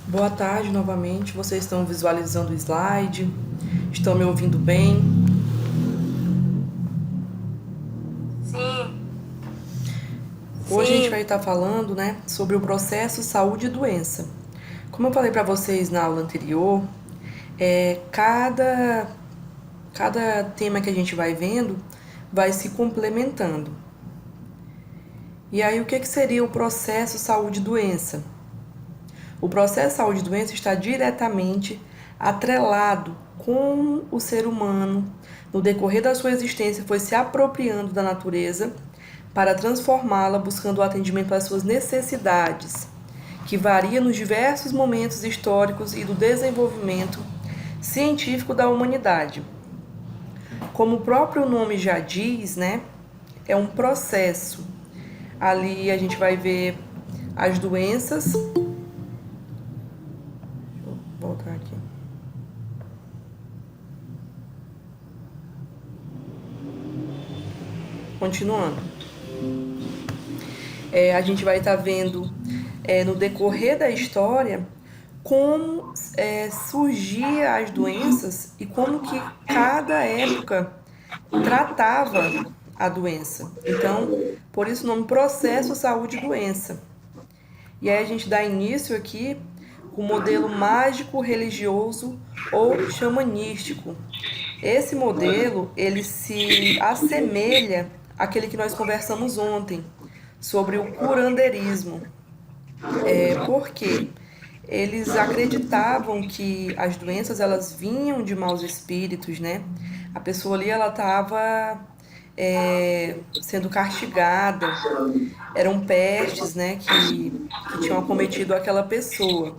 Boa tarde novamente. Vocês estão visualizando o slide? Estão me ouvindo bem? Sim, Hoje a gente vai sim, estar falando, sobre o processo saúde e doença. Como eu falei para vocês na aula anterior, cada tema que a gente vai vendo vai se complementando. E aí, o que seria o processo saúde e doença? O processo saúde e doença está diretamente atrelado com o ser humano, no decorrer da sua existência, foi se apropriando da natureza para transformá-la, buscando o atendimento às suas necessidades, que varia nos diversos momentos históricos e do desenvolvimento científico da humanidade. Como o próprio nome já diz, é um processo. Ali a gente vai ver as doenças. Deixa eu voltar aqui. Continuando. A gente vai estar vendo no decorrer da história como surgia as doenças e como que cada época tratava a doença. Então, por isso o nome processo saúde e doença. E aí a gente dá início aqui com o modelo mágico religioso ou xamanístico. Esse modelo, ele se assemelha àquele que nós conversamos ontem, sobre o curanderismo. Por quê? Eles acreditavam que as doenças elas vinham de maus espíritos, né? A pessoa ali ela estava sendo castigada, eram pestes, né, que tinham acometido aquela pessoa.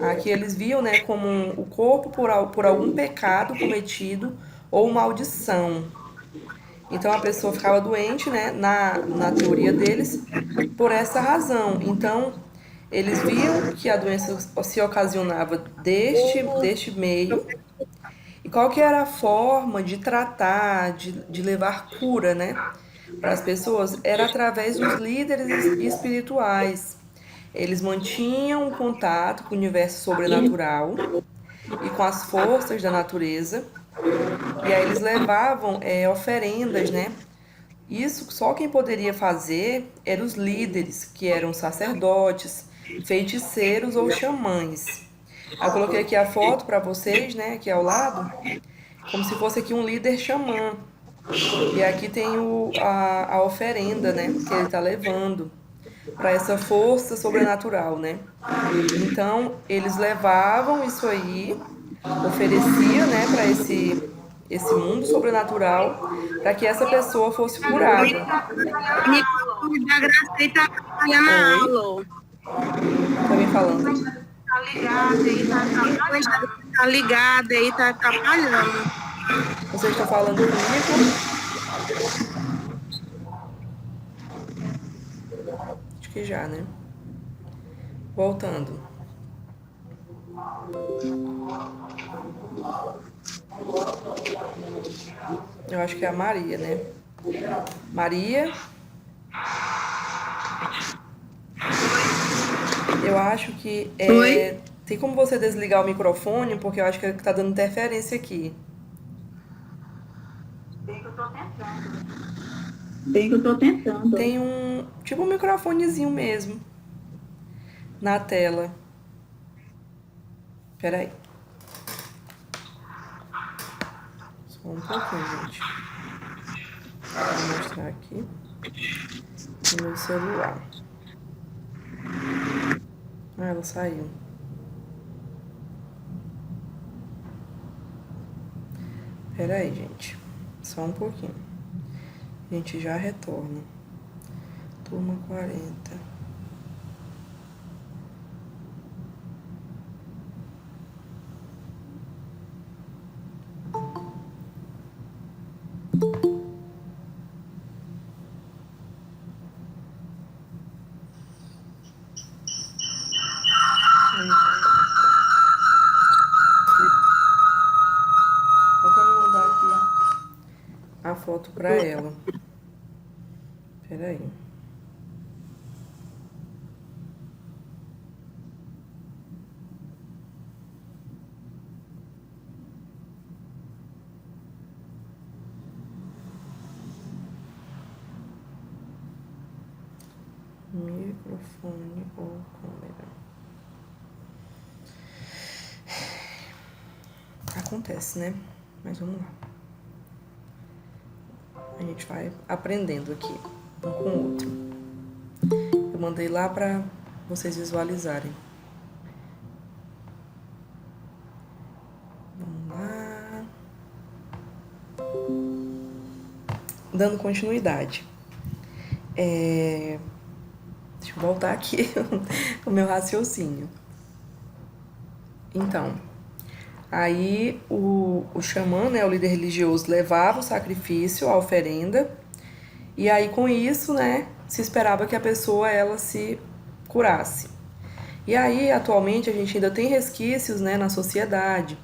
Aqui eles viam, né, como o corpo por algum pecado cometido ou maldição. Então a pessoa ficava doente, né, na teoria deles, por essa razão. Então eles viam que a doença se ocasionava deste meio. E qual que era a forma de tratar, de levar cura, né, para as pessoas? Era através dos líderes espirituais. Eles mantinham um contato com o universo sobrenatural e com as forças da natureza. E aí eles levavam oferendas, né? Isso só quem poderia fazer eram os líderes, que eram sacerdotes, feiticeiros ou xamãs. Aí eu coloquei aqui a foto para vocês, né, aqui ao lado, como se fosse aqui um líder xamã. E aqui tem a oferenda, né, que ele está levando para essa força sobrenatural, né? Então, eles levavam isso aí, oferecia, né, para esse mundo sobrenatural, para que essa pessoa fosse curada. Nicole da Graça aí tá atrapalhando a Oi, aula. tá me falando. tá ligado aí, tá atrapalhando. Tá ligada aí, tá atrapalhando. Vocês estão falando comigo? Acho que já, né? Voltando. Eu acho que é a Maria, né? Maria, eu acho que Oi? tem como você desligar o microfone, porque eu acho que tá dando interferência aqui. Bem que eu tô tentando. Bem que eu tô tentando. Tem um, tipo um microfonezinho mesmo na tela. Peraí, só um pouquinho, gente. Vou mostrar aqui no meu celular. Ah, ela saiu. Peraí, gente. Só um pouquinho. A gente já retorna. Turma 40. Só pra me mandar aqui a foto pra ela. Peraí. microfone ou câmera. Acontece, né? Mas vamos lá. A gente vai aprendendo aqui, um com o outro. Eu mandei lá para vocês visualizarem. Vamos lá. Dando continuidade. Deixa eu voltar aqui o meu raciocínio. Então, aí o xamã, né, o líder religioso, levava o sacrifício, a oferenda, e aí com isso, né, se esperava que a pessoa ela se curasse. E aí, atualmente, a gente ainda tem resquícios, né, na sociedade,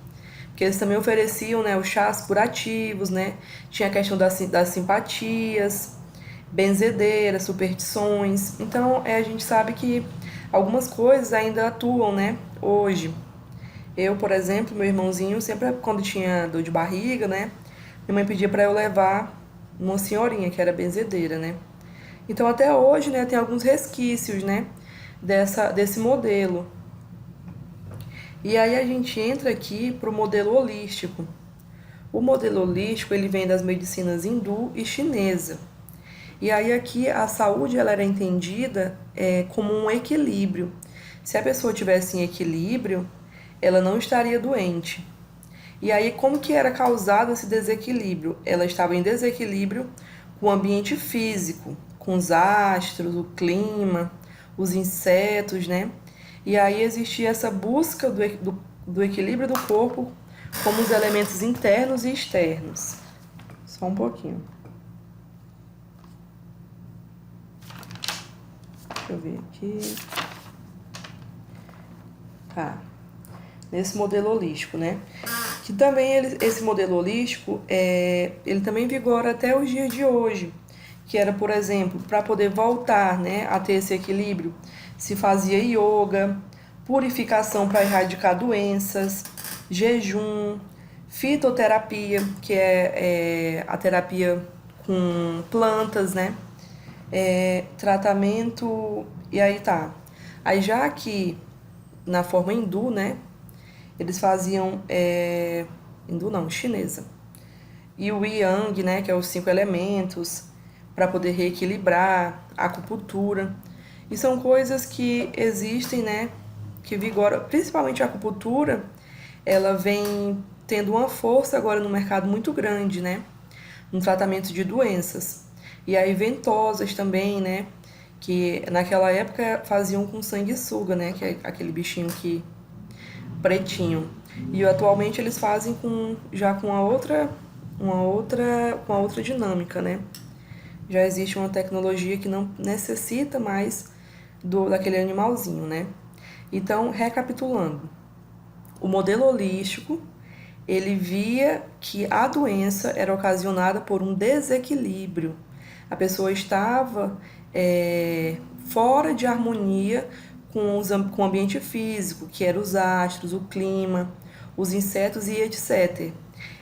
porque eles também ofereciam, né, os chás curativos, né, tinha a questão das simpatias, benzedeiras, superstições. Então, a gente sabe que algumas coisas ainda atuam, né, hoje. Eu, por exemplo, meu irmãozinho, sempre quando tinha dor de barriga, né, minha mãe pedia para eu levar uma senhorinha que era benzedeira, né. Então, até hoje, né, tem alguns resquícios, né, desse modelo. E aí a gente entra aqui para o modelo holístico. O modelo holístico, ele vem das medicinas hindu e chinesa. E aí aqui a saúde ela era entendida como um equilíbrio. Se a pessoa tivesse em equilíbrio, ela não estaria doente. E aí como que era causado esse desequilíbrio? Ela estava em desequilíbrio com o ambiente físico, com os astros, o clima, os insetos, né? E aí existia essa busca do equilíbrio do corpo como os elementos internos e externos. Só um pouquinho. Deixa eu ver aqui. Tá. Nesse modelo holístico, né? Que também esse modelo holístico, ele também vigora até os dias de hoje. Que era, por exemplo, para poder voltar, né, a ter esse equilíbrio, se fazia yoga, purificação para erradicar doenças, jejum, fitoterapia, que é a terapia com plantas, né? Tratamento, e aí tá. Aí já aqui na forma hindu, né? Eles faziam hindu não, chinesa. E o yang, né, que é os 5 elementos, para poder reequilibrar, acupuntura. E são coisas que existem, né, que vigoram, principalmente a acupuntura, ela vem tendo uma força agora no mercado muito grande, né, no tratamento de doenças. E aí ventosas também, né, que naquela época faziam com sanguessuga, né, que é aquele bichinho que pretinho. E atualmente eles fazem já com a outra dinâmica, né? Já existe uma tecnologia que não necessita mais daquele animalzinho, né? Então, recapitulando, o modelo holístico, ele via que a doença era ocasionada por um desequilíbrio. A pessoa estava fora de harmonia com o ambiente físico, que eram os astros, o clima, os insetos e etc.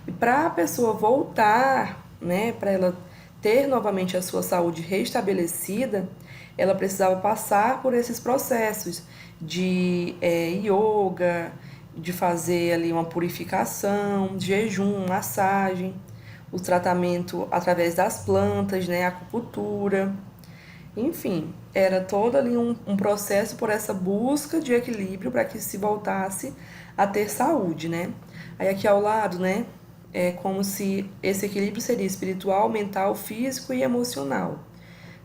E para a pessoa voltar, né, para ela ter novamente a sua saúde restabelecida, ela precisava passar por esses processos de yoga, de fazer ali uma purificação, jejum, massagem, o tratamento através das plantas, né, acupuntura. Enfim, era todo ali um processo por essa busca de equilíbrio para que se voltasse a ter saúde, né? Aí aqui ao lado, né, é como se esse equilíbrio seria espiritual, mental, físico e emocional.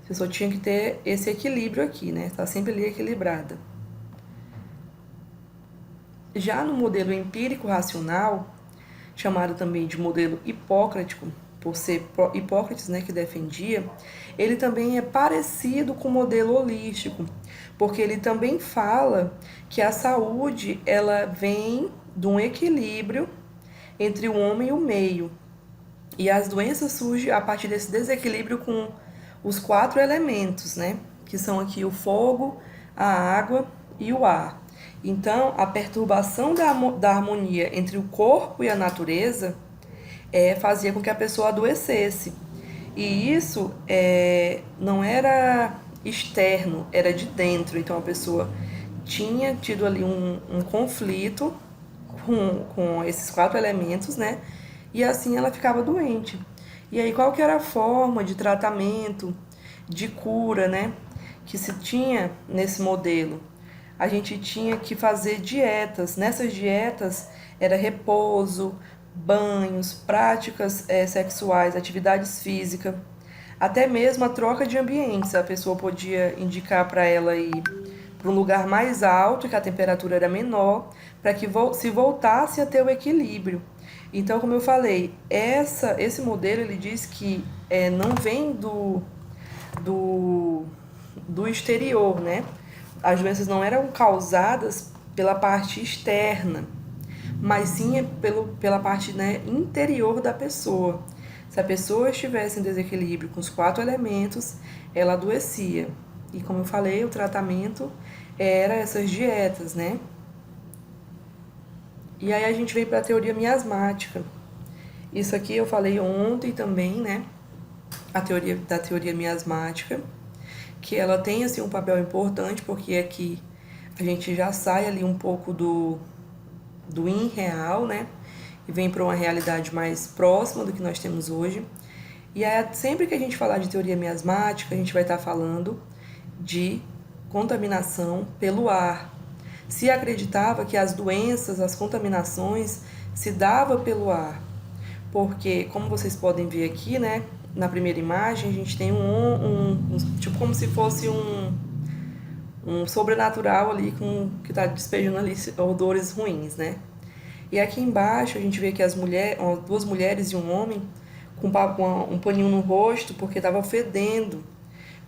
A pessoa tinha que ter esse equilíbrio aqui, né? Tá sempre ali equilibrada. Já no modelo empírico racional, chamado também de modelo hipócratico, por ser Hipócrates, né, que defendia, ele também é parecido com o modelo holístico, porque ele também fala que a saúde ela vem de um equilíbrio entre o homem e o meio. E as doenças surgem a partir desse desequilíbrio com os 4 elementos, né, que são aqui o fogo, a água e o ar. Então, a perturbação da harmonia entre o corpo e a natureza fazia com que a pessoa adoecesse. E isso não era externo, era de dentro. Então a pessoa tinha tido ali um conflito com esses 4 elementos, né? E assim ela ficava doente. E aí qual que era a forma de tratamento, de cura, né? Que se tinha nesse modelo? A gente tinha que fazer dietas. Nessas dietas era repouso, banhos, práticas sexuais, atividades físicas, até mesmo a troca de ambientes. A pessoa podia indicar para ela ir para um lugar mais alto, que a temperatura era menor, para que se voltasse a ter o equilíbrio. Então, como eu falei, esse modelo ele diz que não vem do, do exterior, né? As doenças não eram causadas pela parte externa, mas sim pela parte, né, interior da pessoa. Se a pessoa estivesse em desequilíbrio com os 4 elementos, ela adoecia. E como eu falei, o tratamento era essas dietas, né? E aí a gente vem para a teoria miasmática. Isso aqui eu falei ontem também, né? A teoria miasmática, que ela tem assim um papel importante, porque aqui a gente já sai ali um pouco do irreal, né? E vem para uma realidade mais próxima do que nós temos hoje. E aí, sempre que a gente falar de teoria miasmática, a gente vai estar falando de contaminação pelo ar. Se acreditava que as doenças, as contaminações se dava pelo ar, porque como vocês podem ver aqui, né, na primeira imagem a gente tem tipo como se fosse um sobrenatural ali que está despejando ali odores ruins, né? E aqui embaixo a gente vê que 2 mulheres e um homem com um paninho no rosto porque estava fedendo.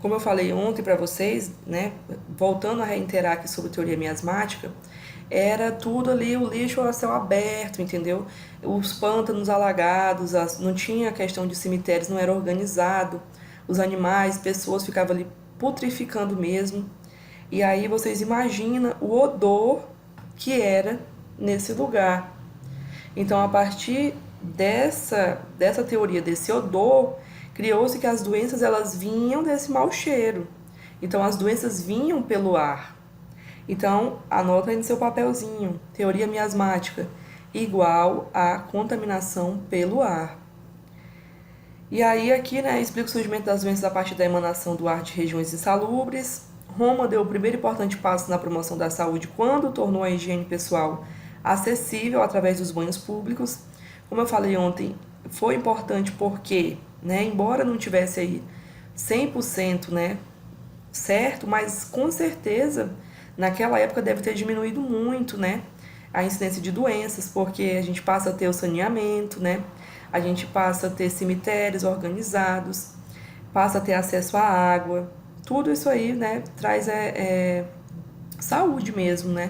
Como eu falei ontem para vocês, né, voltando a reiterar aqui sobre teoria miasmática, era tudo ali o lixo a céu aberto, entendeu? Os pântanos alagados, não tinha questão de cemitérios, não era organizado. Os animais, pessoas ficavam ali putrificando mesmo. E aí vocês imaginam o odor que era nesse lugar. Então, a partir dessa teoria, desse odor, criou-se que as doenças elas vinham desse mau cheiro. Então, as doenças vinham pelo ar. Então, anota aí no seu papelzinho, teoria miasmática, igual a contaminação pelo ar. E aí aqui, né, explica o surgimento das doenças a partir da emanação do ar de regiões insalubres. Roma deu o primeiro importante passo na promoção da saúde quando tornou a higiene pessoal acessível através dos banhos públicos. Como eu falei ontem, foi importante porque, né, embora não tivesse aí 100%, né, certo, mas com certeza naquela época deve ter diminuído muito, né, a incidência de doenças, porque a gente passa a ter o saneamento, né, a gente passa a ter cemitérios organizados, passa a ter acesso à água, tudo isso aí, né, traz saúde mesmo, né.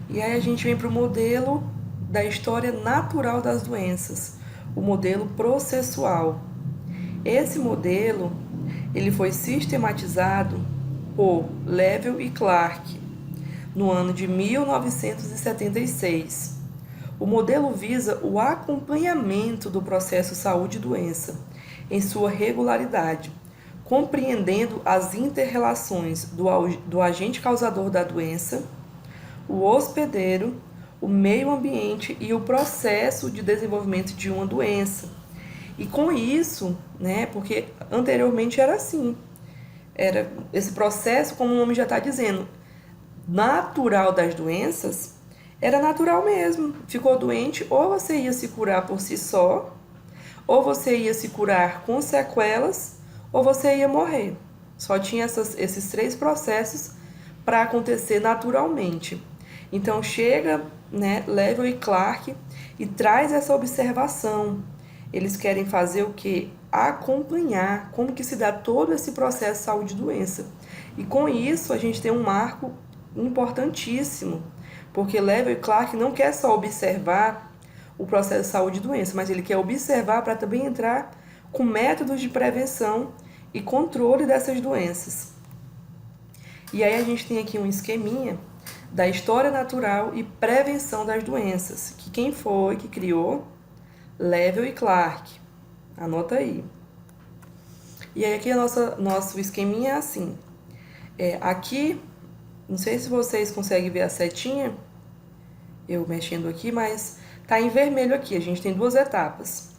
E aí a gente vem para o modelo da história natural das doenças, o modelo processual. Esse modelo ele foi sistematizado por Level e Clark no ano de 1976. O modelo visa o acompanhamento do processo saúde e doença em sua regularidade, compreendendo as inter-relações do agente causador da doença, o hospedeiro, o meio ambiente e o processo de desenvolvimento de uma doença. E com isso, né, porque anteriormente era assim, era esse processo, como o nome já está dizendo, natural das doenças, era natural mesmo. Ficou doente, ou você ia se curar por si só, ou você ia se curar com sequelas, ou você ia morrer. Só tinha esses 3 processos para acontecer naturalmente. Então chega, né, Level e Clark e traz essa observação. Eles querem fazer o quê? Acompanhar como que se dá todo esse processo de saúde e doença. E com isso a gente tem um marco importantíssimo, porque Level e Clark não quer só observar o processo de saúde e doença, mas ele quer observar para também entrar com métodos de prevenção e controle dessas doenças. E aí a gente tem aqui um esqueminha da história natural e prevenção das doenças, que quem foi que criou? Level e Clark. Anota aí. E aí aqui nosso esqueminha é assim. Aqui, não sei se vocês conseguem ver a setinha, eu mexendo aqui, mas tá em vermelho aqui. A gente tem duas etapas.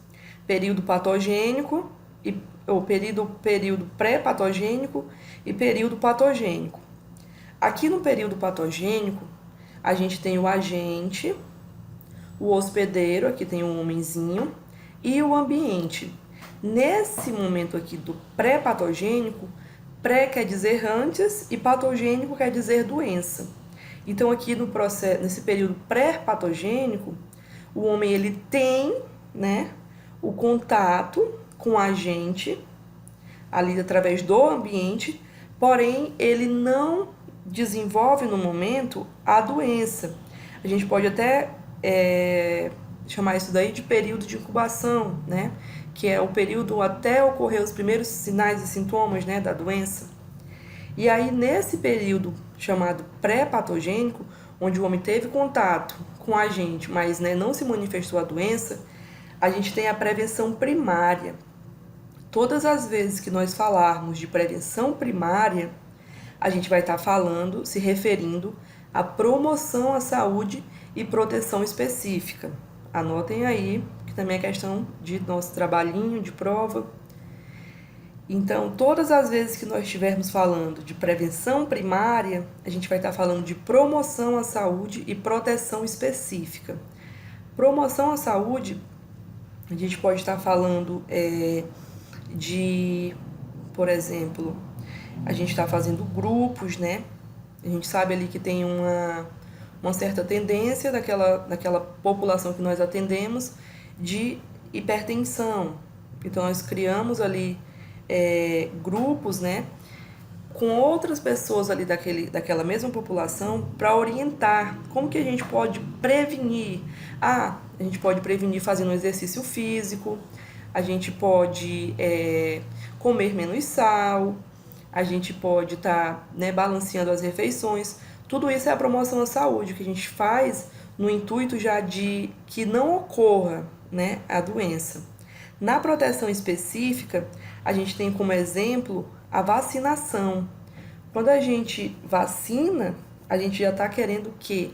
Período patogênico, ou período pré-patogênico e período patogênico. Aqui no período patogênico, a gente tem o agente, o hospedeiro, aqui tem um homenzinho, e o ambiente. Nesse momento aqui do pré-patogênico, pré quer dizer antes e patogênico quer dizer doença. Então aqui no processo, nesse período pré-patogênico, o homem ele tem, né, o contato com o agente ali através do ambiente, porém ele não desenvolve no momento a doença. A gente pode até chamar isso daí de período de incubação, né? Que é o período até ocorrer os primeiros sinais e sintomas, né, da doença. E aí, nesse período chamado pré-patogênico, onde o homem teve contato com o agente, mas, né, não se manifestou a doença, a gente tem a prevenção primária. Todas as vezes que nós falarmos de prevenção primária, a gente vai estar falando, se referindo à promoção à saúde e proteção específica. Anotem aí, que também é questão de nosso trabalhinho de prova. Então, todas as vezes que nós estivermos falando de prevenção primária, a gente vai estar falando de promoção à saúde e proteção específica. Promoção à saúde, a gente pode estar falando de, por exemplo, a gente está fazendo grupos, né? A gente sabe ali que tem uma certa tendência daquela população que nós atendemos de hipertensão. Então, nós criamos ali grupos, né, com outras pessoas ali daquela mesma população para orientar como que a gente pode prevenir. A gente pode prevenir fazendo um exercício físico, a gente pode comer menos sal, a gente pode estar, né, balanceando as refeições. Tudo isso é a promoção à saúde, que a gente faz no intuito já de que não ocorra, né, a doença. Na proteção específica, a gente tem como exemplo a vacinação. Quando a gente vacina, a gente já está querendo que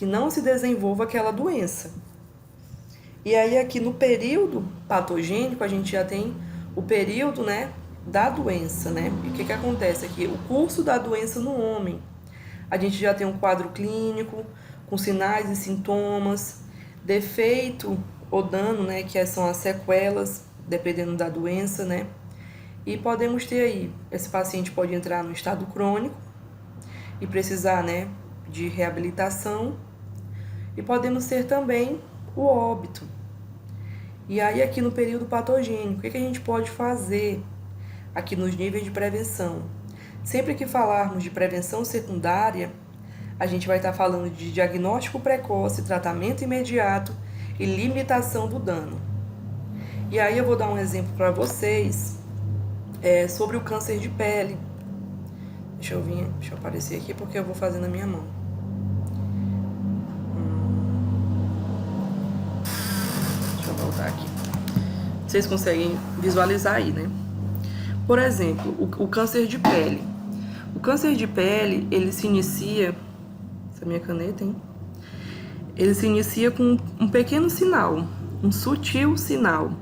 não se desenvolva aquela doença. E aí aqui no período patogênico, a gente já tem o período, né, da doença, né? E o que acontece aqui? O curso da doença no homem. A gente já tem um quadro clínico com sinais e sintomas, defeito ou dano, né, que são as sequelas, dependendo da doença, né? E podemos ter aí, esse paciente pode entrar no estado crônico e precisar, né, de reabilitação. E podemos ter também o óbito. E aí aqui no período patogênico, o que a gente pode fazer aqui nos níveis de prevenção? Sempre que falarmos de prevenção secundária, a gente vai estar falando de diagnóstico precoce, tratamento imediato e limitação do dano. E aí eu vou dar um exemplo para vocês sobre o câncer de pele. Deixa eu aparecer aqui porque eu vou fazer na minha mão. Deixa eu voltar aqui. Vocês conseguem visualizar aí, né? Por exemplo, o câncer de pele. O câncer de pele, ele se inicia... Essa é minha caneta, hein? Ele se inicia com um pequeno sinal, um sutil sinal.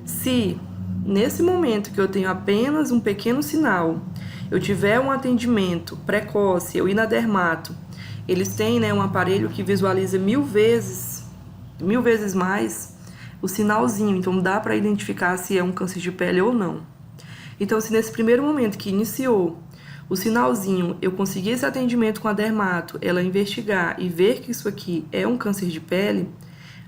Se nesse momento que eu tenho apenas um pequeno sinal, eu tiver um atendimento precoce, eu ir na dermato, eles têm, né, um aparelho que visualiza 1000 vezes mais o sinalzinho, então dá para identificar se é um câncer de pele ou não. Então, se nesse primeiro momento que iniciou o sinalzinho, eu conseguir esse atendimento com a dermato, ela investigar e ver que isso aqui é um câncer de pele,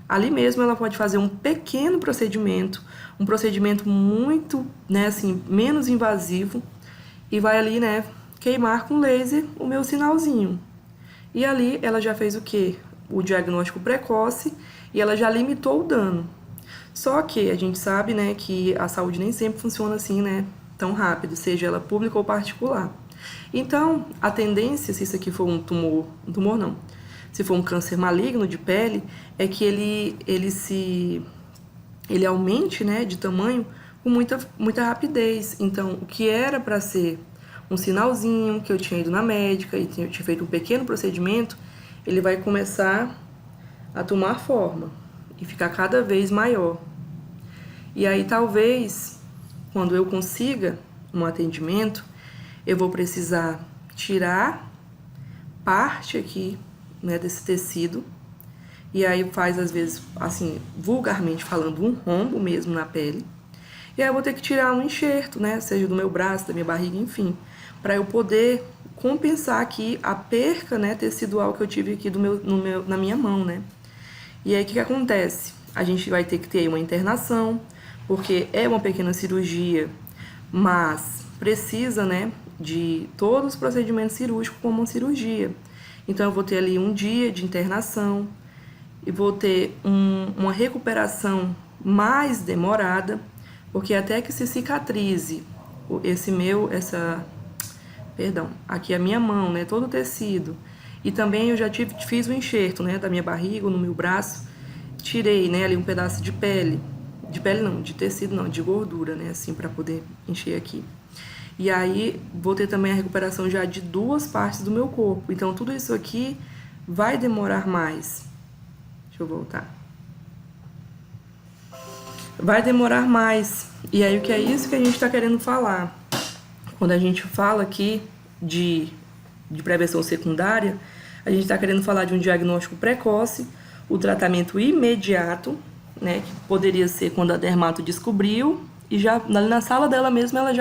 ali mesmo ela pode fazer um pequeno procedimento, um procedimento muito, né, assim, menos invasivo, e vai ali, né, queimar com laser o meu sinalzinho. E ali ela já fez o quê? O diagnóstico precoce e ela já limitou o dano. Só que a gente sabe, né, que a saúde nem sempre funciona assim, né, tão rápido, seja ela pública ou particular. Então, a tendência, se isso aqui for um tumor não, se for um câncer maligno de pele, é que ele aumente, né, de tamanho com muita rapidez. Então, o que era para ser um sinalzinho que eu tinha ido na médica e tinha feito um pequeno procedimento, ele vai começar a tomar forma e ficar cada vez maior. E aí, talvez, quando eu consiga um atendimento, eu vou precisar tirar parte aqui, né, desse tecido. E aí faz, às vezes, assim, vulgarmente falando, um rombo mesmo na pele. E aí eu vou ter que tirar um enxerto, né, seja do meu braço, da minha barriga, enfim, para eu poder compensar aqui a perca, né, tecidual que eu tive aqui na minha mão, né. E aí o que acontece? A gente vai ter que ter uma internação, porque é uma pequena cirurgia, mas precisa, né, de todos os procedimentos cirúrgicos como uma cirurgia. Então eu vou ter ali um dia de internação e vou ter uma recuperação mais demorada, porque até que se cicatrize aqui a minha mão, né, todo o tecido. E também eu já fiz o enxerto, né, da minha barriga, no meu braço, tirei, né, ali um pedaço de pele não, de tecido não, de gordura, né, assim, para poder encher aqui. E aí vou ter também a recuperação já de 2 partes do meu corpo. Então tudo isso aqui vai demorar mais. Deixa eu voltar. Vai demorar mais. E aí o que é isso que a gente está querendo falar? Quando a gente fala aqui de prevenção secundária, a gente está querendo falar de um diagnóstico precoce, o tratamento imediato, né, que poderia ser quando a dermato descobriu e já na sala dela mesma ela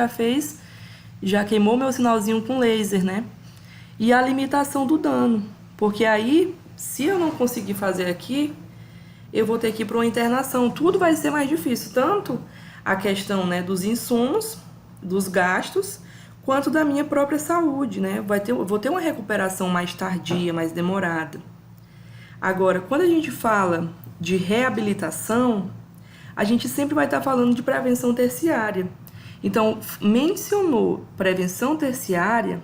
já queimou meu sinalzinho com laser, né? E a limitação do dano, porque aí, se eu não conseguir fazer aqui, eu vou ter que ir para uma internação. Tudo vai ser mais difícil, tanto a questão, né, dos insumos, dos gastos, quanto da minha própria saúde, né? Vou ter uma recuperação mais tardia, mais demorada. Agora, quando a gente fala de reabilitação, a gente sempre vai estar falando de prevenção terciária. Então, mencionou prevenção terciária,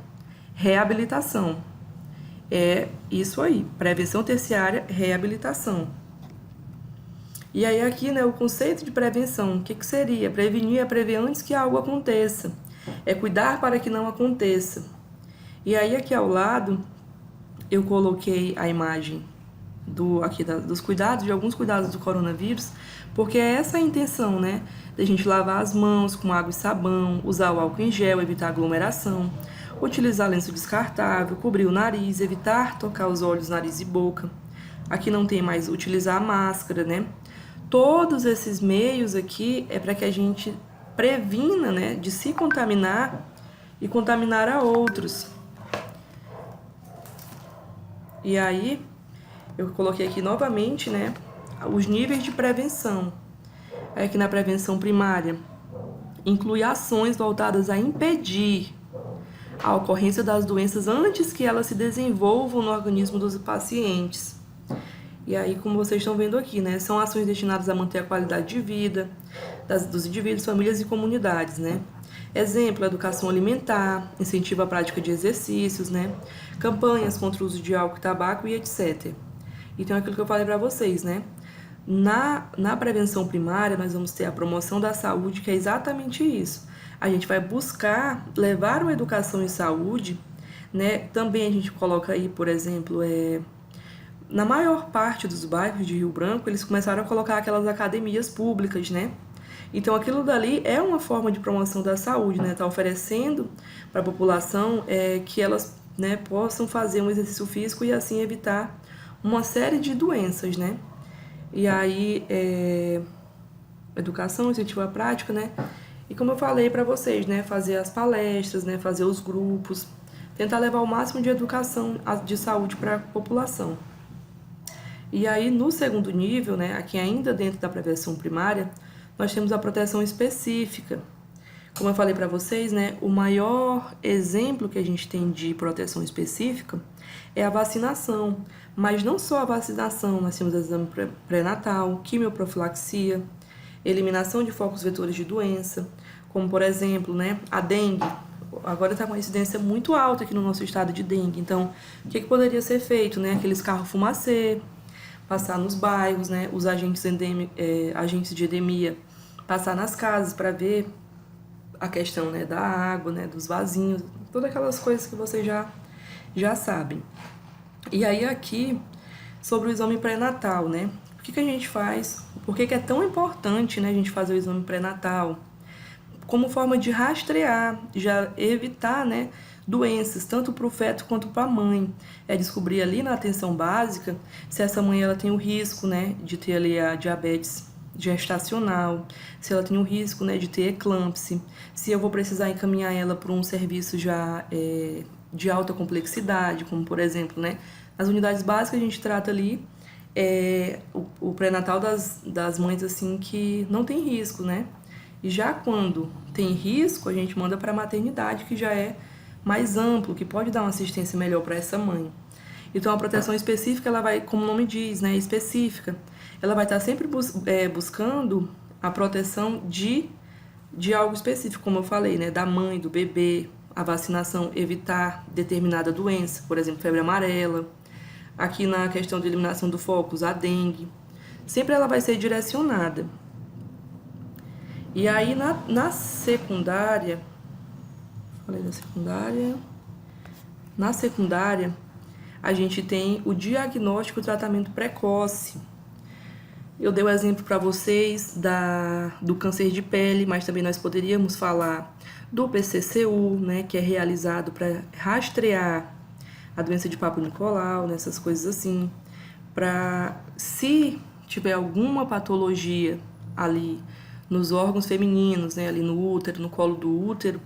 reabilitação. É isso aí, prevenção terciária, reabilitação. E aí aqui, né, o conceito de prevenção, o que seria? Prevenir é prever antes que algo aconteça. É cuidar para que não aconteça. E aí aqui ao lado, eu coloquei a imagem dos cuidados, de alguns cuidados do coronavírus, porque é essa a intenção, né? Da gente lavar as mãos com água e sabão, usar o álcool em gel, evitar aglomeração, utilizar lenço descartável, cobrir o nariz, evitar tocar os olhos, nariz e boca. Aqui não tem mais utilizar a máscara, né? Todos esses meios aqui é para que a gente previna, né, de se contaminar e contaminar a outros. E aí, eu coloquei aqui novamente, né, os níveis de prevenção. Aqui na prevenção primária, inclui ações voltadas a impedir a ocorrência das doenças antes que elas se desenvolvam no organismo dos pacientes. E aí, como vocês estão vendo aqui, né, são ações destinadas a manter a qualidade de vida dos indivíduos, famílias e comunidades, né? Exemplo, educação alimentar, incentivo à prática de exercícios, né? Campanhas contra o uso de álcool e tabaco e etc. Então, aquilo que eu falei para vocês, né? Na prevenção primária, nós vamos ter a promoção da saúde, que é exatamente isso. A gente vai buscar levar uma educação em saúde, né? Também a gente coloca aí, por exemplo, na maior parte dos bairros de Rio Branco, eles começaram a colocar aquelas academias públicas, né? Então, aquilo dali é uma forma de promoção da saúde, né? Tá oferecendo para a população que elas, né, possam fazer um exercício físico e assim evitar uma série de doenças, né? E aí, educação, incentivo à prática, né? E como eu falei para vocês, né? Fazer as palestras, né? Fazer os grupos, tentar levar o máximo de educação de saúde para a população. E aí, no segundo nível, né? Aqui ainda dentro da prevenção primária, nós temos a proteção específica. Como eu falei para vocês, né? O maior exemplo que a gente tem de proteção específica é a vacinação. Mas não só a vacinação, nós temos exame pré-natal, quimioprofilaxia, eliminação de focos vetores de doença, como por exemplo, né, a dengue. Agora está com uma incidência muito alta aqui no nosso estado de dengue. Então, o que poderia ser feito, né? Aqueles carros fumacê, passar nos bairros, né? Os agentes de endemia passar nas casas para ver a questão, né, da água, né, dos vasinhos, todas aquelas coisas que vocês já sabem. E aí aqui, sobre o exame pré-natal, né? O que a gente faz? Por que é tão importante, né, a gente fazer o exame pré-natal? Como forma de rastrear, já evitar, né, doenças, tanto para o feto quanto para a mãe. É descobrir ali na atenção básica se essa mãe ela tem o risco, né, de ter ali a diabetes gestacional, se ela tem o risco, né, de ter eclâmpsia, se eu vou precisar encaminhar ela para um serviço já de alta complexidade, como por exemplo, né, nas unidades básicas a gente trata ali o pré-natal das mães assim que não tem risco, né? E já quando tem risco, a gente manda para a maternidade, que já é mais amplo, que pode dar uma assistência melhor para essa mãe. Então, a proteção específica, ela vai, como o nome diz, né, específica, ela vai estar sempre buscando a proteção de algo específico, como eu falei, né, da mãe, do bebê, a vacinação, evitar determinada doença, por exemplo, febre amarela. Aqui na questão de eliminação do focus, a dengue. Sempre ela vai ser direcionada. E aí, na secundária, falei da secundária, na secundária, a gente tem o diagnóstico e o tratamento precoce. Eu dei o exemplo para vocês do câncer de pele, mas também nós poderíamos falar do PCCU, né, que é realizado para rastrear a doença de Papa Nicolau, nessas coisas assim, para se tiver alguma patologia ali nos órgãos femininos, né, ali no útero, no colo do útero,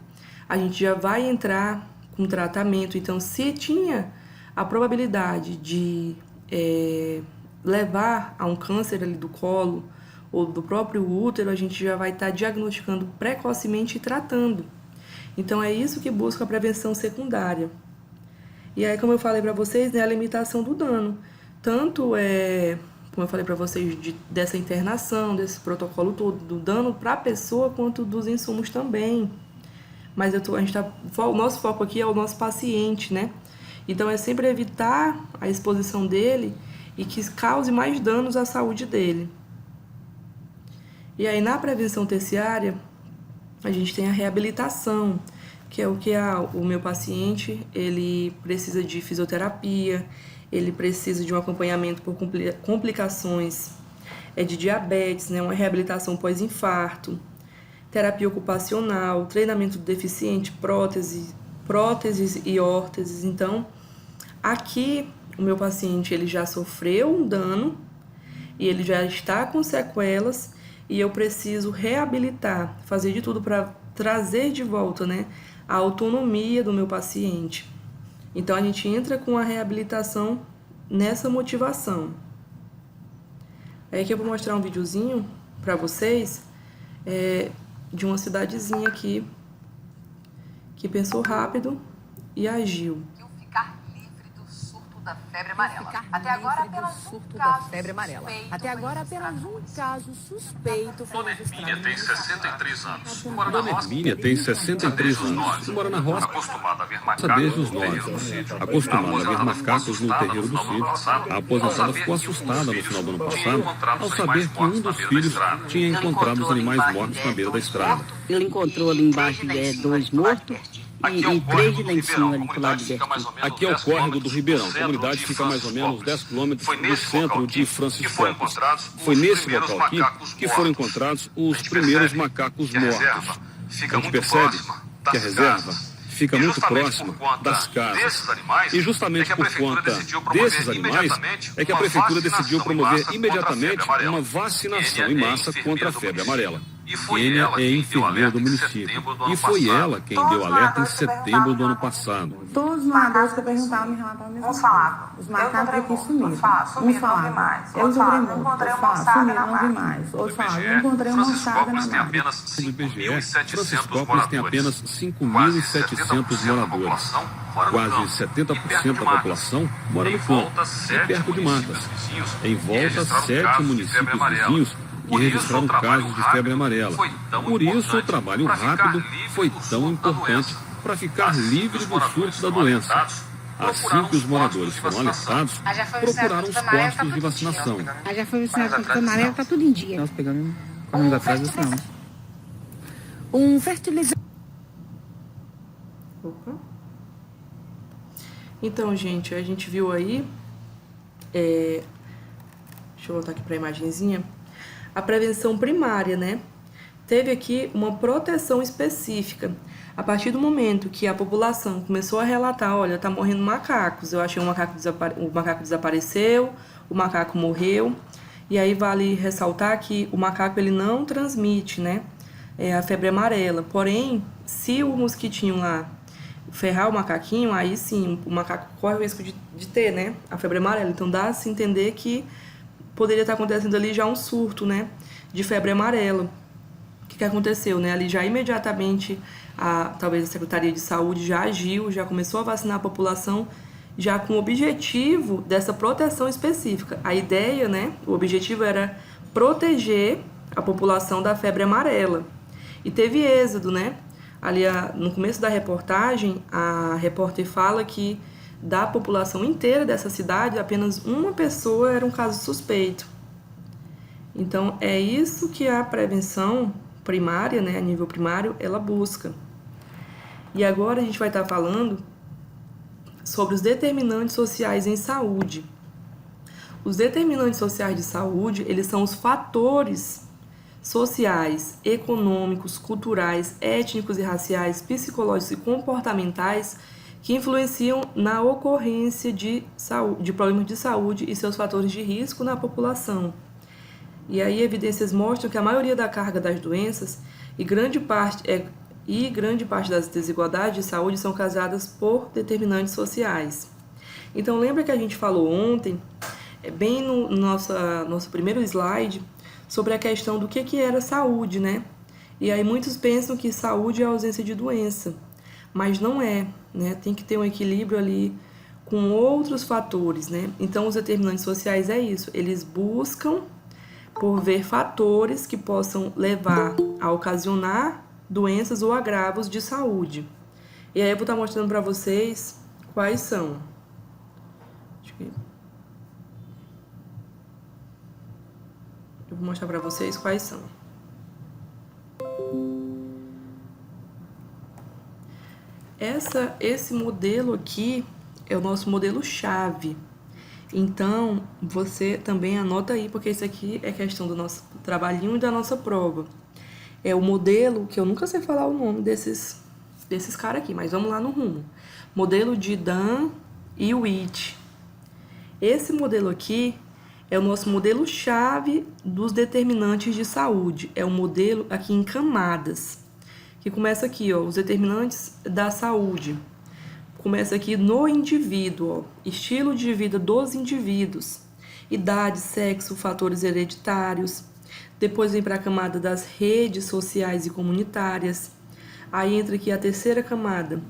a gente já vai entrar com tratamento. Então, se tinha a probabilidade de levar a um câncer ali do colo ou do próprio útero, a gente já vai estar diagnosticando precocemente e tratando. Então, é isso que busca a prevenção secundária. E aí, como eu falei para vocês, né, a limitação do dano. Tanto como eu falei para vocês, dessa internação, desse protocolo todo, do dano para a pessoa, quanto dos insumos também. Mas o nosso foco aqui é o nosso paciente, né? Então, é sempre evitar a exposição dele e que cause mais danos à saúde dele. E aí, na prevenção terciária, a gente tem a reabilitação, que é o que o meu paciente, ele precisa de fisioterapia, ele precisa de um acompanhamento por complicações de diabetes, né, uma reabilitação pós-infarto, terapia ocupacional, treinamento do deficiente, próteses e órteses. Então, aqui o meu paciente ele já sofreu um dano e ele já está com sequelas e eu preciso reabilitar, fazer de tudo para trazer de volta, né, a autonomia do meu paciente. Então, a gente entra com a reabilitação nessa motivação. Aí aqui eu vou mostrar um videozinho para vocês de uma cidadezinha aqui que pensou rápido e agiu. Ficar livre do surto da febre amarela. Até agora, apenas um caso suspeito foi Dona Hermínia registrado. tem 63 anos. Mora na roça. Hermínia tem 63 anos. Mora na roça. Acostumada a ver macacos desde os 9 anos. Acostumada a ver macacos no terreiro do sítio. A aposentada ficou assustada no final do ano passado ao saber que um dos filhos tinha encontrado os animais mortos na beira da estrada. Ele encontrou ali embaixo 2 mortos e 3 lá em cima, ali pro lado dele. Aqui é o córrego do Ribeirão. A comunidade fica a mais ou menos 10 quilômetros do centro de Franciscópolis. Foi nesse local aqui que foram encontrados os primeiros macacos mortos. A gente percebe que a reserva fica muito próxima das casas. E justamente por conta desses animais é que a prefeitura decidiu promover imediatamente uma vacinação em massa contra a febre amarela. Enia é enfermeira do município e foi ela quem deu alerta em setembro do ano passado. Todos os moradores que eu perguntava me relatavam a mesma coisa. Os macacos aqui sumiram. Um falava, eu encontrei morto. Outro falava, sumiram, não vi mais. Outro falava, eu encontrei uma moçada na mata. No IBGE, Franciscópolis tem apenas 5.700 moradores. Quase 70% da população mora no campo e perto de matas. Em volta, 7 municípios vizinhos que registraram casos de febre amarela. Por isso, o trabalho rápido foi tão importante para ficar livre do surto da doença. Assim que os moradores foram alertados, procuraram os postos de vacinação. Já foi vacinado contra a amarela, tá tudo em dia. Nós pegamos Anos atrás estamos. Um fertilizante. Opa. Então, gente, a gente viu aí, deixa eu voltar aqui para a imagenzinha, a prevenção primária, né? Teve aqui uma proteção específica. A partir do momento que a população começou a relatar, olha, tá morrendo macacos, eu achei o macaco desapareceu, o macaco morreu, e aí vale ressaltar que o macaco ele não transmite, né, a febre amarela. Porém, se o mosquitinho lá ferrar o macaquinho, aí sim, o macaco corre o risco de ter, né, a febre amarela. Então dá a se entender que poderia estar acontecendo ali já um surto, né, de febre amarela. O que aconteceu, né? Ali já imediatamente, talvez a Secretaria de Saúde já agiu, já começou a vacinar a população, já com o objetivo dessa proteção específica. A ideia, né, o objetivo era proteger a população da febre amarela. E teve êxodo, né? Ali no começo da reportagem, a repórter fala que da população inteira dessa cidade, apenas uma pessoa era um caso suspeito. Então, é isso que a prevenção primária, né, a nível primário, ela busca. E agora a gente vai estar falando sobre os determinantes sociais em saúde. Os determinantes sociais de saúde, eles são os fatores sociais, econômicos, culturais, étnicos e raciais, psicológicos e comportamentais que influenciam na ocorrência de problemas de saúde e seus fatores de risco na população. E aí evidências mostram que a maioria da carga das doenças e grande parte das desigualdades de saúde são causadas por determinantes sociais. Então lembra que a gente falou ontem, bem no nosso primeiro slide, sobre a questão do que era saúde, né? E aí muitos pensam que saúde é a ausência de doença, mas não é, né? Tem que ter um equilíbrio ali com outros fatores, né? Então os determinantes sociais é isso, eles buscam por ver fatores que possam levar a ocasionar doenças ou agravos de saúde. E aí eu vou estar mostrando para vocês quais são. Eu vou mostrar para vocês quais são. Esse modelo aqui é o nosso modelo chave. Então, você também anota aí, porque isso aqui é questão do nosso trabalhinho e da nossa prova. É o modelo, que eu nunca sei falar o nome desses caras aqui, mas vamos lá no rumo. Modelo de Dan e Witt. Esse modelo aqui é o nosso modelo-chave dos determinantes de saúde. É um modelo aqui em camadas, que começa aqui, ó, os determinantes da saúde. Começa aqui no indivíduo, ó, estilo de vida dos indivíduos, idade, sexo, fatores hereditários. Depois vem para a camada das redes sociais e comunitárias. Aí entra aqui a terceira camada,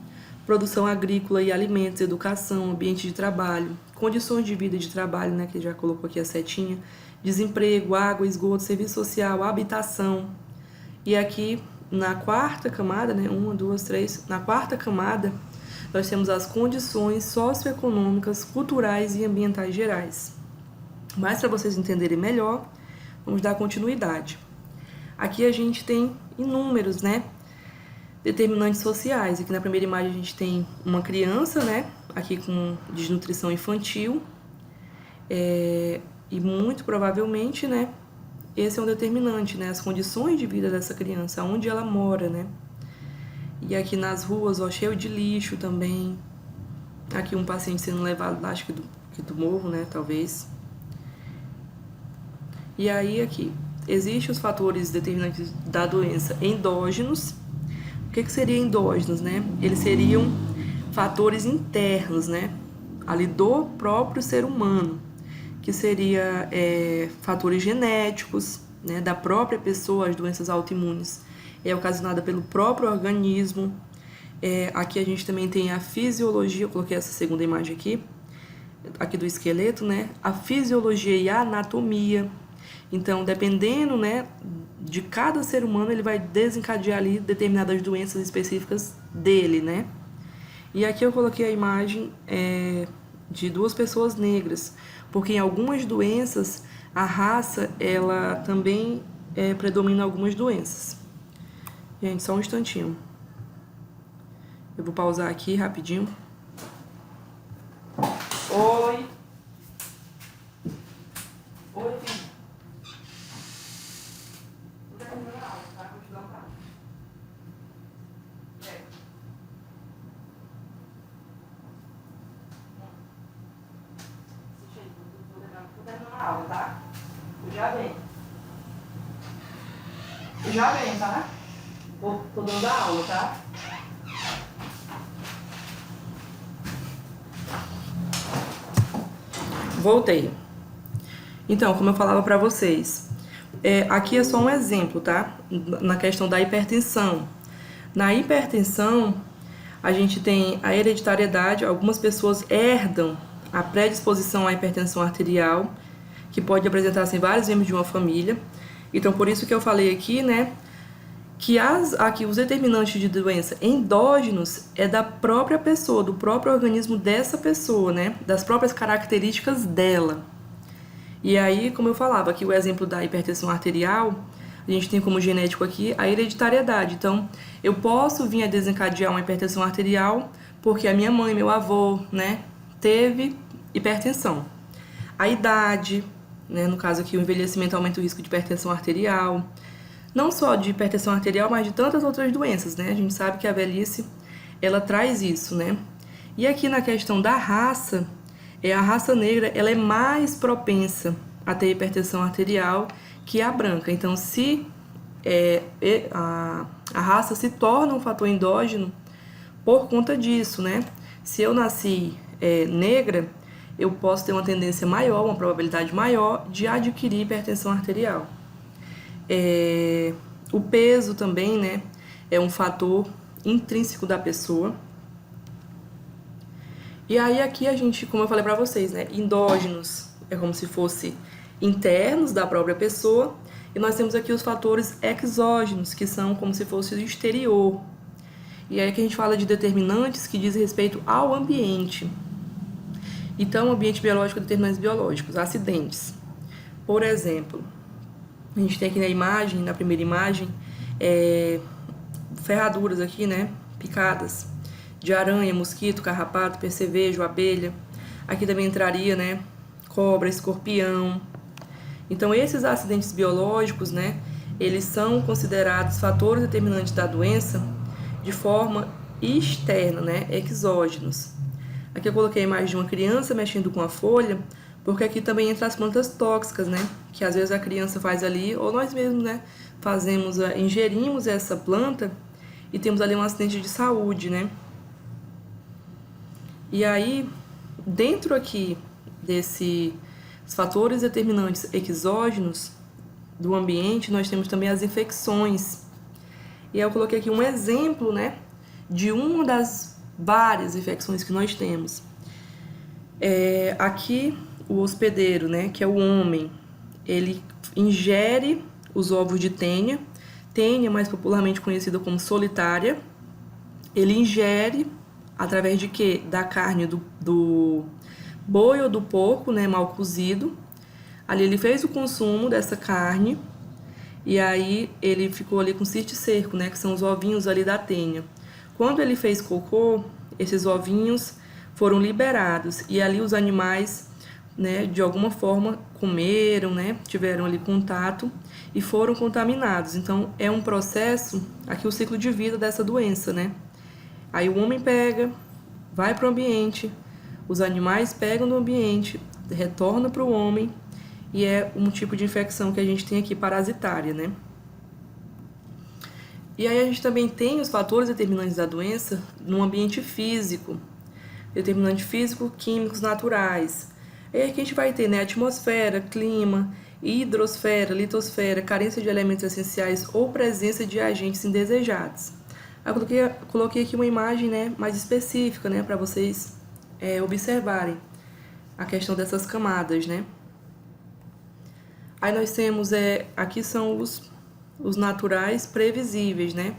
produção agrícola e alimentos, educação, ambiente de trabalho, condições de vida e de trabalho, né, que já colocou aqui a setinha, desemprego, água, esgoto, serviço social, habitação. E aqui na quarta camada, né, 1, 2, 3, na quarta camada, nós temos as condições socioeconômicas, culturais e ambientais gerais. Mas para vocês entenderem melhor, vamos dar continuidade. Aqui a gente tem inúmeros, né, determinantes sociais. Aqui na primeira imagem a gente tem uma criança, né, aqui com desnutrição infantil, e muito provavelmente, né, esse é um determinante, né, as condições de vida dessa criança, onde ela mora, né. E aqui nas ruas, ó, cheio de lixo também. Aqui um paciente sendo levado, acho que do morro, né, talvez. E aí aqui, existem os fatores determinantes da doença endógenos. O que seria endógenos, né? Eles seriam fatores internos, né, ali do próprio ser humano, que seria fatores genéticos, né, da própria pessoa, as doenças autoimunes é ocasionada pelo próprio organismo. Aqui a gente também tem a fisiologia, eu coloquei essa segunda imagem aqui do esqueleto, né, a fisiologia e a anatomia. Então, dependendo, né, de cada ser humano, ele vai desencadear ali determinadas doenças específicas dele, né. E aqui eu coloquei a imagem de duas pessoas negras, porque em algumas doenças a raça, ela também predominam algumas doenças. Gente, só um instantinho. Eu vou pausar aqui rapidinho. Oi. Oi, filho. Tô terminando a aula, tá? Vou te dar um prazo. Tô terminando a aula, tá? Eu já venho. Eu já venho, tá? Tô dando a aula, tá? Voltei. Então, como eu falava pra vocês, aqui é só um exemplo, tá? Na questão da hipertensão. Na hipertensão, a gente tem a hereditariedade, algumas pessoas herdam a predisposição à hipertensão arterial, que pode apresentar-se em vários membros de uma família. Então, por isso que eu falei aqui, né, que aqui os determinantes de doença endógenos é da própria pessoa, do próprio organismo dessa pessoa, né, das próprias características dela. E aí, como eu falava, aqui o exemplo da hipertensão arterial, a gente tem como genético aqui a hereditariedade. Então, eu posso vir a desencadear uma hipertensão arterial porque a minha mãe, meu avô, né, teve hipertensão. A idade, né, no caso aqui o envelhecimento aumenta o risco de hipertensão arterial. Não só de hipertensão arterial, mas de tantas outras doenças, né? A gente sabe que a velhice, ela traz isso, né? E aqui na questão da raça, a raça negra, ela é mais propensa a ter hipertensão arterial que a branca. Então, se a raça se torna um fator endógeno por conta disso, né? Se eu nasci negra, eu posso ter uma tendência maior, uma probabilidade maior de adquirir hipertensão arterial. O peso também, né, é um fator intrínseco da pessoa. E aí aqui a gente, como eu falei pra vocês, né, endógenos é como se fosse internos da própria pessoa, e nós temos aqui os fatores exógenos, que são como se fosse o exterior. E aí que a gente fala de determinantes que dizem respeito ao ambiente. Então, ambiente biológico, determinantes biológicos, acidentes. Por exemplo, a gente tem aqui na imagem, na primeira imagem, ferraduras aqui, né, picadas, de aranha, mosquito, carrapato, percevejo, abelha. Aqui também entraria, né, cobra, escorpião. Então, esses acidentes biológicos, né, eles são considerados fatores determinantes da doença de forma externa, né, exógenos. Aqui eu coloquei a imagem de uma criança mexendo com a folha, porque aqui também entra as plantas tóxicas, né? Que às vezes a criança faz ali, ou nós mesmos, né? Ingerimos essa planta e temos ali um acidente de saúde, né? E aí, dentro aqui desses fatores determinantes exógenos do ambiente, nós temos também as infecções. E aí eu coloquei aqui um exemplo, né? De uma das várias infecções que nós temos. Aqui o hospedeiro, né, que é o homem, ele ingere os ovos de tênia, mais popularmente conhecida como solitária. Ele ingere através de quê? Da carne do boi ou do porco, né, mal cozido. Ali ele fez o consumo dessa carne e aí ele ficou ali com cisticerco, né, que são os ovinhos ali da tênia. Quando ele fez cocô, esses ovinhos foram liberados e ali os animais, né, de alguma forma comeram, né, tiveram ali contato e foram contaminados. Então, é um processo, aqui o ciclo de vida dessa doença, né? Aí o homem pega, vai para o ambiente, os animais pegam no ambiente, retornam para o homem e é um tipo de infecção que a gente tem aqui parasitária, né? E aí a gente também tem os fatores determinantes da doença no ambiente físico, determinante físico, químicos naturais. E aqui a gente vai ter, né, atmosfera, clima, hidrosfera, litosfera, carência de elementos essenciais ou presença de agentes indesejados. Eu coloquei aqui uma imagem, né, mais específica, né, para vocês observarem a questão dessas camadas, né. Aí nós temos, aqui são os naturais previsíveis, né.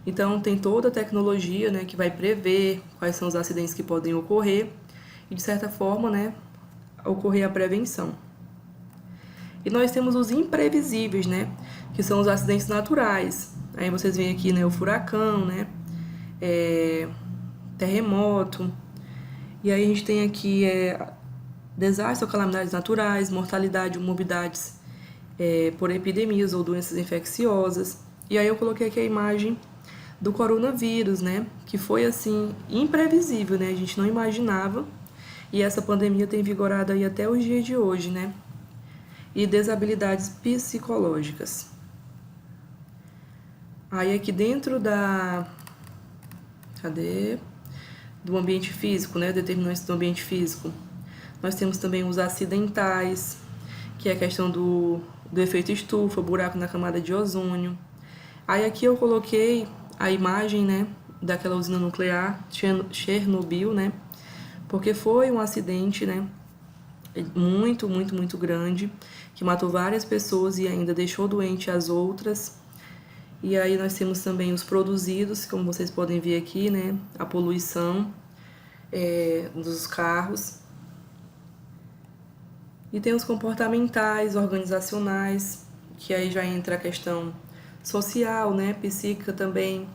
Então tem toda a tecnologia, né, que vai prever quais são os acidentes que podem ocorrer e, de certa forma, né, ocorrer a prevenção. E nós temos os imprevisíveis, né? Que são os acidentes naturais. Aí vocês veem aqui, né, o furacão, né? Terremoto. E aí a gente tem aqui desastres ou calamidades naturais, mortalidade ou morbidades por epidemias ou doenças infecciosas. E aí eu coloquei aqui a imagem do coronavírus, né? Que foi, assim, imprevisível, né? A gente não imaginava. E essa pandemia tem vigorado aí até os dias de hoje, né? E desabilidades psicológicas. Aí aqui dentro do ambiente físico, né? Determinantes do ambiente físico. Nós temos também os acidentais, que é a questão do efeito estufa, buraco na camada de ozônio. Aí aqui eu coloquei a imagem, né, daquela usina nuclear, Chernobyl, né? Porque foi um acidente, né, muito, muito, muito grande, que matou várias pessoas e ainda deixou doente as outras. E aí nós temos também os produzidos, como vocês podem ver aqui, né, a poluição dos carros. E tem os comportamentais, organizacionais, que aí já entra a questão social, né, psíquica também.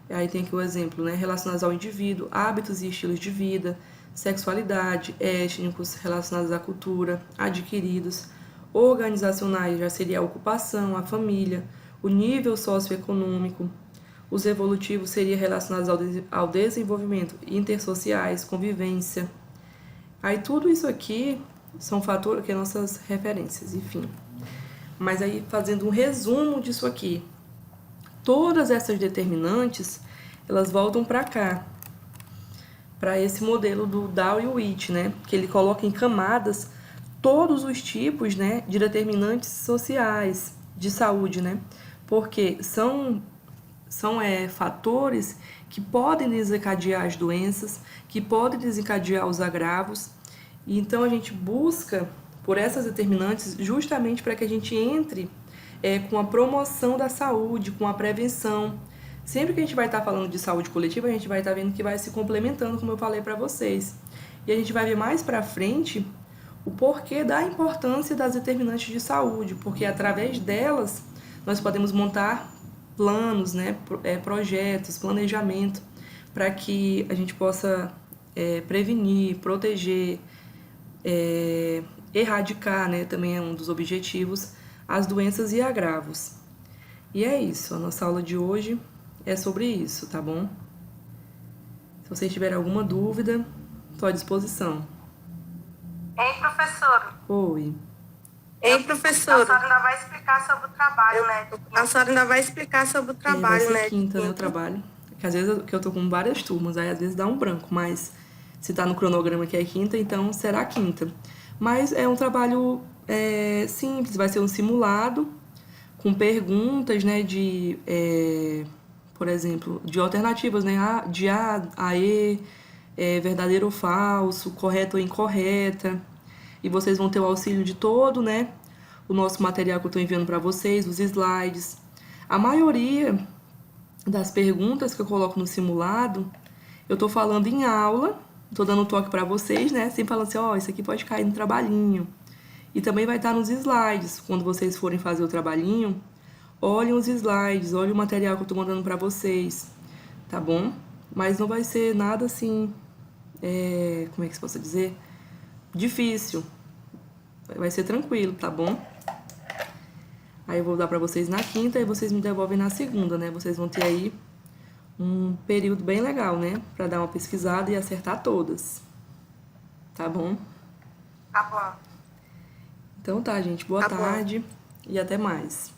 Aí tem aqui o exemplo, né, relacionados ao indivíduo, hábitos e estilos de vida, sexualidade, étnicos, relacionados à cultura, adquiridos, organizacionais, já seria a ocupação, a família, o nível socioeconômico. Os evolutivos seriam relacionados ao desenvolvimento, intersociais, convivência. Aí tudo isso aqui são fatores que são nossas referências, enfim. Mas aí, fazendo um resumo disso aqui, todas essas determinantes, elas voltam para cá, para esse modelo do Dow e Witt, né? Que ele coloca em camadas todos os tipos, né, de determinantes sociais de saúde, né? Porque são fatores que podem desencadear as doenças, que podem desencadear os agravos. E então a gente busca por essas determinantes justamente para que a gente entre com a promoção da saúde, com a prevenção. Sempre que a gente vai estar falando de saúde coletiva, a gente vai estar vendo que vai se complementando, como eu falei para vocês. E a gente vai ver mais para frente o porquê da importância das determinantes de saúde, porque através delas nós podemos montar planos, né, projetos, planejamento, para que a gente possa prevenir, proteger, erradicar, né, também é um dos objetivos, as doenças e agravos. E é isso, a nossa aula de hoje é sobre isso, tá bom? Se vocês tiverem alguma dúvida, estou à disposição. Ei, professora. Oi. Ei, professora. A senhora ainda vai explicar sobre o trabalho, né? A senhora ainda vai explicar sobre o trabalho, vai ser quinta, né, o trabalho. Porque às vezes eu tô com várias turmas, aí às vezes dá um branco, mas se tá no cronograma que é quinta, então será quinta. Mas é um trabalho simples, vai ser um simulado com perguntas, né, por exemplo, de alternativas, né, de A, E, verdadeiro ou falso, correto ou incorreta. E vocês vão ter o auxílio de todo, né, o nosso material que eu estou enviando para vocês, os slides. A maioria das perguntas que eu coloco no simulado, eu estou falando em aula, estou dando um toque para vocês, né, sempre falando assim, isso aqui pode cair no trabalhinho. E também vai estar nos slides, quando vocês forem fazer o trabalhinho, olhem os slides, olhem o material que eu estou mandando para vocês, tá bom? Mas não vai ser nada assim, como é que se possa dizer? Difícil. Vai ser tranquilo, tá bom? Aí eu vou dar pra vocês na quinta e vocês me devolvem na segunda, né? Vocês vão ter aí um período bem legal, né? Pra dar uma pesquisada e acertar todas. Tá bom? Tá bom. Então tá, gente. Boa tarde e até mais.